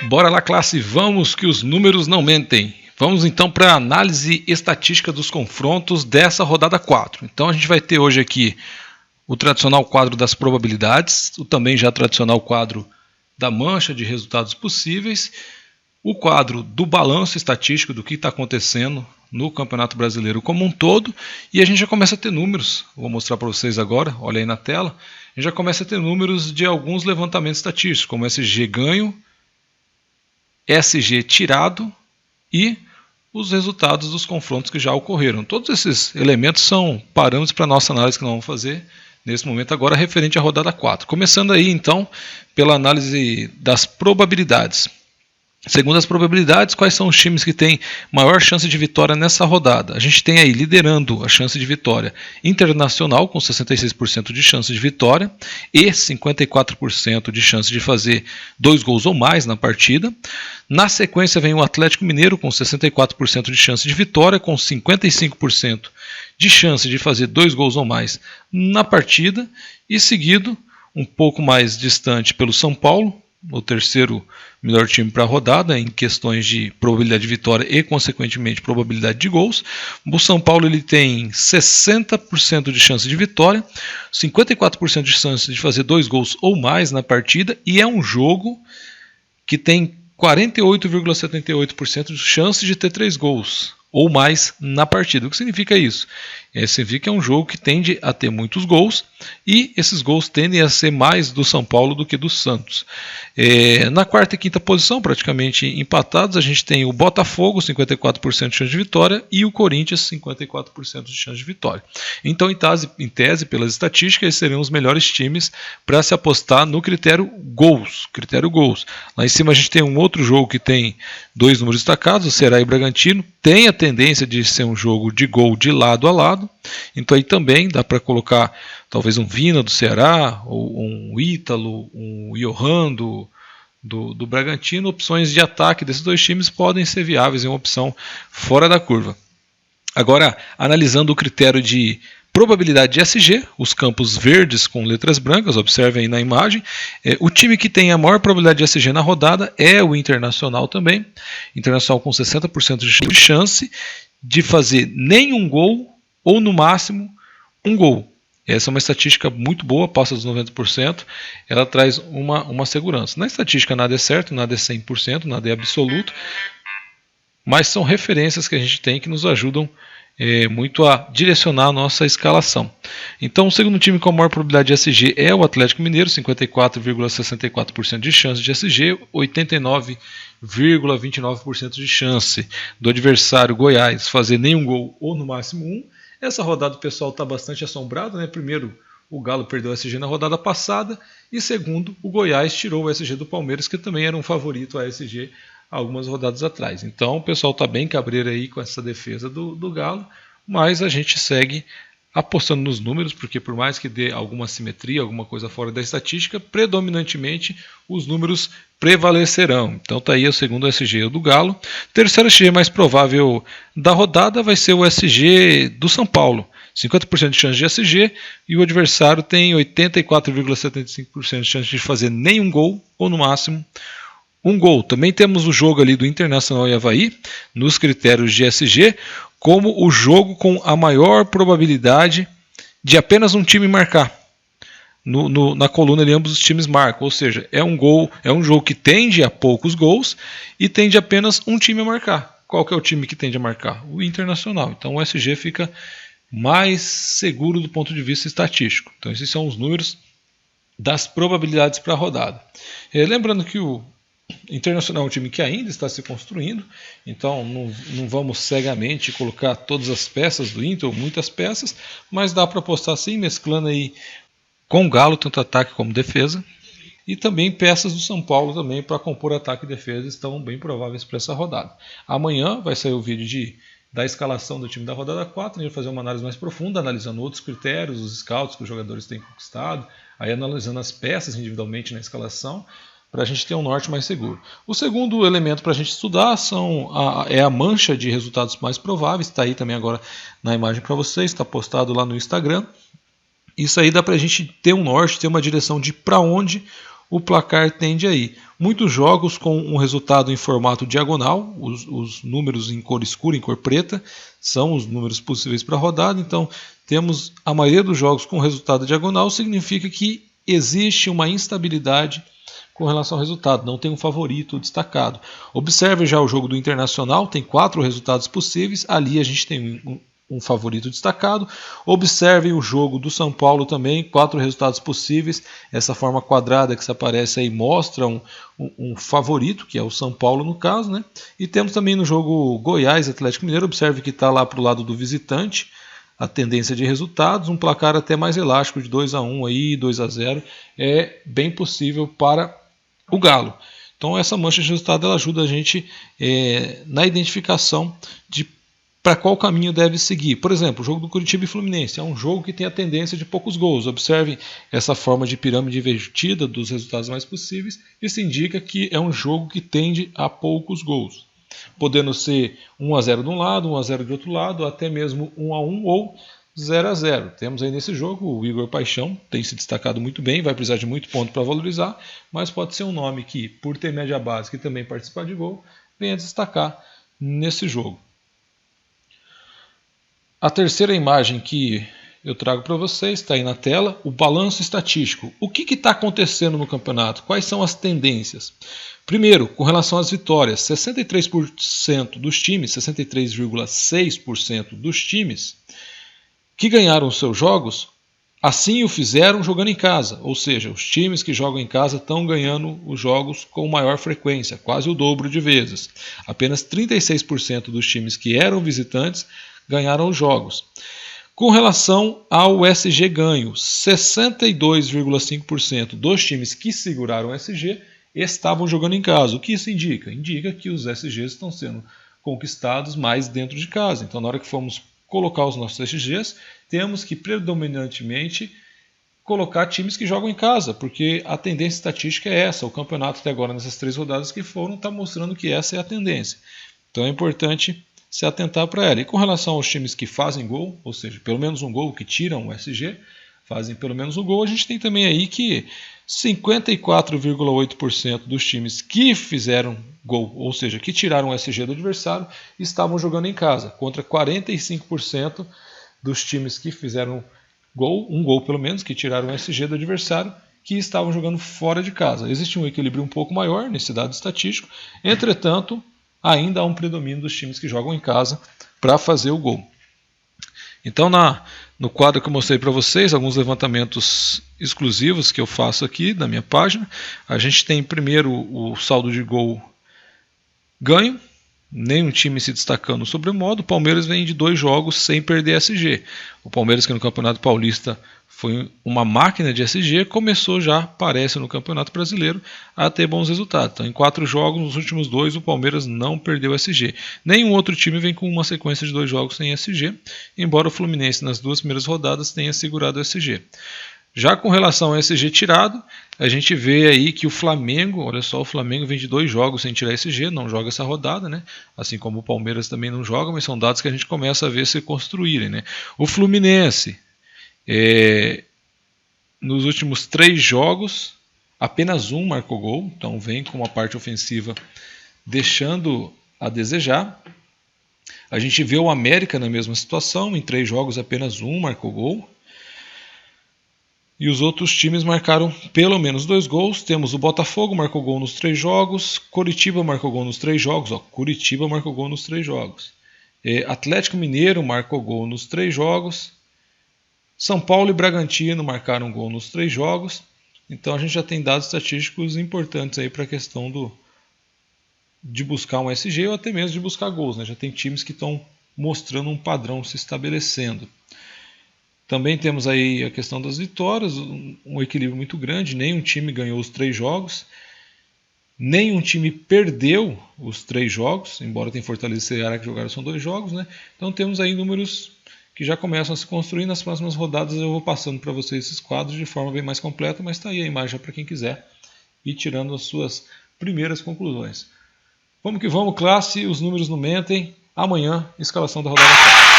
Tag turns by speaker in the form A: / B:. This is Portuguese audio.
A: Bora lá, classe, vamos que os números não mentem. Vamos então para a análise estatística dos confrontos dessa rodada 4. Então a gente vai ter hoje aqui o tradicional quadro das probabilidades, o também já tradicional quadro da mancha de resultados possíveis, o quadro do balanço estatístico do que está acontecendo no Campeonato Brasileiro como um todo, e a gente já começa a ter números, vou mostrar para vocês agora, olha aí na tela, a gente já começa a ter números de alguns levantamentos estatísticos, como SG ganho, SG tirado e os resultados dos confrontos que já ocorreram. Todos esses elementos são parâmetros para a nossa análise que nós vamos fazer nesse momento agora referente à rodada 4. Começando aí então pela análise das probabilidades. Segundo as probabilidades, quais são os times que têm maior chance de vitória nessa rodada? A gente tem aí liderando a chance de vitória Internacional com 66% de chance de vitória e 54% de chance de fazer 2 gols ou mais na partida. Na sequência vem o Atlético Mineiro com 64% de chance de vitória, com 55% de chance de fazer 2 gols ou mais na partida, e seguido, um pouco mais distante, pelo São Paulo, o terceiro melhor time para a rodada em questões de probabilidade de vitória e, consequentemente, probabilidade de gols. O São Paulo ele tem 60% de chance de vitória, 54% de chance de fazer 2 gols ou mais na partida, e é um jogo que tem 48,78% de chance de ter 3 gols ou mais na partida. O que significa isso? Significa que é um jogo que tende a ter muitos gols, e esses gols tendem a ser mais do São Paulo do que do Santos. Na quarta e quinta posição, praticamente empatados, a gente tem o Botafogo, 54% de chance de vitória, e o Corinthians, 54% de chance de vitória. Então, em tese, pelas estatísticas, esses seriam os melhores times para se apostar no critério gols. Lá em cima a gente tem um outro jogo que tem 2 números destacados, o Ceará e o Bragantino. Tem a tendência de ser um jogo de gol de lado a lado, então aí também dá para colocar talvez um Vina do Ceará, ou um Ítalo, um Johan do Bragantino. Opções de ataque desses dois times podem ser viáveis em uma opção fora da curva. Agora, analisando o critério de probabilidade de SG, os campos verdes com letras brancas, observem aí na imagem, o time que tem a maior probabilidade de SG na rodada é o Internacional também, Internacional com 60% de chance de fazer nenhum gol ou no máximo um gol. Essa é uma estatística muito boa, passa dos 90%, ela traz uma segurança. Na estatística nada é certo, nada é 100%, nada é absoluto, mas são referências que a gente tem que nos ajudam muito a direcionar a nossa escalação. Então, o segundo time com a maior probabilidade de SG é o Atlético Mineiro, 54,64% de chance de SG, 89,29% de chance do adversário Goiás fazer nenhum gol ou no máximo um. Essa rodada o pessoal está bastante assombrado, né? Primeiro, o Galo perdeu o SG na rodada passada, e segundo, o Goiás tirou o SG do Palmeiras, que também era um favorito a SG algumas rodadas atrás. Então o pessoal está bem cabreiro aí com essa defesa do Galo, mas a gente segue apostando nos números, porque por mais que dê alguma simetria, alguma coisa fora da estatística, predominantemente os números prevalecerão. Então está aí o segundo SG do Galo. Terceiro SG mais provável da rodada vai ser o SG do São Paulo. 50% de chance de SG, e o adversário tem 84,75% de chance de fazer nenhum gol ou no máximo um gol. Também temos o jogo ali do Internacional e Avaí, nos critérios de SG, como o jogo com a maior probabilidade de apenas um time marcar. Na coluna ali ambos os times marcam, ou seja, é um jogo que tende a poucos gols e tende apenas um time a marcar. Qual que é o time que tende a marcar? O Internacional. Então o SG fica mais seguro do ponto de vista estatístico. Então esses são os números das probabilidades para a rodada. Lembrando que o Internacional é um time que ainda está se construindo, então não vamos cegamente colocar todas as peças do Inter, ou muitas peças, mas dá para apostar assim, mesclando aí com o Galo, tanto ataque como defesa, e também peças do São Paulo também para compor ataque e defesa estão bem prováveis para essa rodada. Amanhã vai sair o vídeo da escalação do time da rodada 4, a gente vai fazer uma análise mais profunda, analisando outros critérios, os scouts que os jogadores têm conquistado, aí analisando as peças individualmente na escalação, para a gente ter um norte mais seguro. O segundo elemento para a gente estudar é a mancha de resultados mais prováveis, está aí também agora na imagem para vocês, está postado lá no Instagram. Isso aí dá para a gente ter um norte, ter uma direção de para onde o placar tende a ir. Muitos jogos com um resultado em formato diagonal, os números em cor escura, em cor preta, são os números possíveis para a rodada. Então, temos a maioria dos jogos com resultado diagonal, significa que existe uma instabilidade com relação ao resultado, não tem um favorito destacado. Observe já o jogo do Internacional, tem 4 resultados possíveis, ali a gente tem um favorito destacado. Observe o jogo do São Paulo também, 4 resultados possíveis. Essa forma quadrada que se aparece aí mostra um favorito, que é o São Paulo no caso, né? E temos também no jogo Goiás Atlético Mineiro, observe que está lá para o lado do visitante, a tendência de resultados, um placar até mais elástico de 2-1 aí, 2-0, é bem possível para o Galo. Então essa mancha de resultado ela ajuda a gente na identificação de para qual caminho deve seguir. Por exemplo, o jogo do Curitiba e Fluminense é um jogo que tem a tendência de poucos gols. Observe essa forma de pirâmide invertida dos resultados mais possíveis. Isso indica que é um jogo que tende a poucos gols, podendo ser 1-0 de um lado, 1-0 de outro lado, até mesmo 1-1 ou 0-0. Temos aí nesse jogo o Igor Paixão, tem se destacado muito bem, vai precisar de muito ponto para valorizar, mas pode ser um nome que, por ter média básica e também participar de gol, venha destacar nesse jogo. A terceira imagem que eu trago para vocês, está aí na tela, o balanço estatístico. O que está acontecendo no campeonato? Quais são as tendências? Primeiro, com relação às vitórias, 63% dos times, 63,6% dos times que ganharam os seus jogos, assim o fizeram jogando em casa. Ou seja, os times que jogam em casa estão ganhando os jogos com maior frequência, quase o dobro de vezes. Apenas 36% dos times que eram visitantes ganharam os jogos. Com relação ao SG ganho, 62,5% dos times que seguraram o SG estavam jogando em casa. O que isso indica? Indica que os SGs estão sendo conquistados mais dentro de casa. Então, na hora que formos colocar os nossos SGs, temos que predominantemente colocar times que jogam em casa, porque a tendência estatística é essa. O campeonato até agora, nessas 3 rodadas que foram, está mostrando que essa é a tendência. Então é importante se atentar para ela. E com relação aos times que fazem gol, ou seja, pelo menos um gol, que tiram o SG, fazem pelo menos um gol, a gente tem também aí que 54,8% dos times que fizeram gol, ou seja, que tiraram o SG do adversário, estavam jogando em casa, contra 45% dos times que fizeram gol, um gol pelo menos, que tiraram o SG do adversário, que estavam jogando fora de casa. Existe um equilíbrio um pouco maior nesse dado estatístico, entretanto, ainda há um predomínio dos times que jogam em casa para fazer o gol. Então, no quadro que eu mostrei para vocês, alguns levantamentos exclusivos que eu faço aqui na minha página. A gente tem primeiro o saldo de gol ganho, nenhum time se destacando sobre o modo. O Palmeiras vem de 2 jogos sem perder SG. O Palmeiras, que no Campeonato Paulista foi uma máquina de SG, começou já, parece, no Campeonato Brasileiro a ter bons resultados. Então, em 4 jogos, nos últimos 2, o Palmeiras não perdeu SG. Nenhum outro time vem com uma sequência de 2 jogos sem SG, embora o Fluminense, nas 2 primeiras rodadas, tenha segurado o SG. Já com relação ao SG tirado, a gente vê aí que o Flamengo, olha só, o Flamengo vem de 2 jogos sem tirar SG, não joga essa rodada, né? Assim como o Palmeiras também não joga, mas são dados que a gente começa a ver se construírem, né? O Fluminense, nos últimos 3 jogos, apenas um marcou gol, então vem com uma parte ofensiva deixando a desejar. A gente vê o América na mesma situação, em 3 jogos apenas um marcou gol. E os outros times marcaram pelo menos 2 gols. Temos o Botafogo, marcou gol nos 3 jogos. Coritiba marcou gol nos 3 jogos. Curitiba marcou gol nos 3 jogos. Atlético Mineiro marcou gol nos 3 jogos. São Paulo e Bragantino marcaram gol nos 3 jogos. Então a gente já tem dados estatísticos importantes aí para a questão de buscar um SG ou até mesmo de buscar gols, né? Já tem times que estão mostrando um padrão se estabelecendo. Também temos aí a questão das vitórias, um equilíbrio muito grande, nenhum time ganhou os 3 jogos, nenhum time perdeu os 3 jogos, embora tenha Fortaleza e Ceará que jogaram são 2 jogos, né? Então temos aí números que já começam a se construir. Nas próximas rodadas eu vou passando para vocês esses quadros de forma bem mais completa, mas está aí a imagem para quem quiser ir tirando as suas primeiras conclusões. Vamos que vamos, classe, os números não mentem. Amanhã, escalação da rodada 4.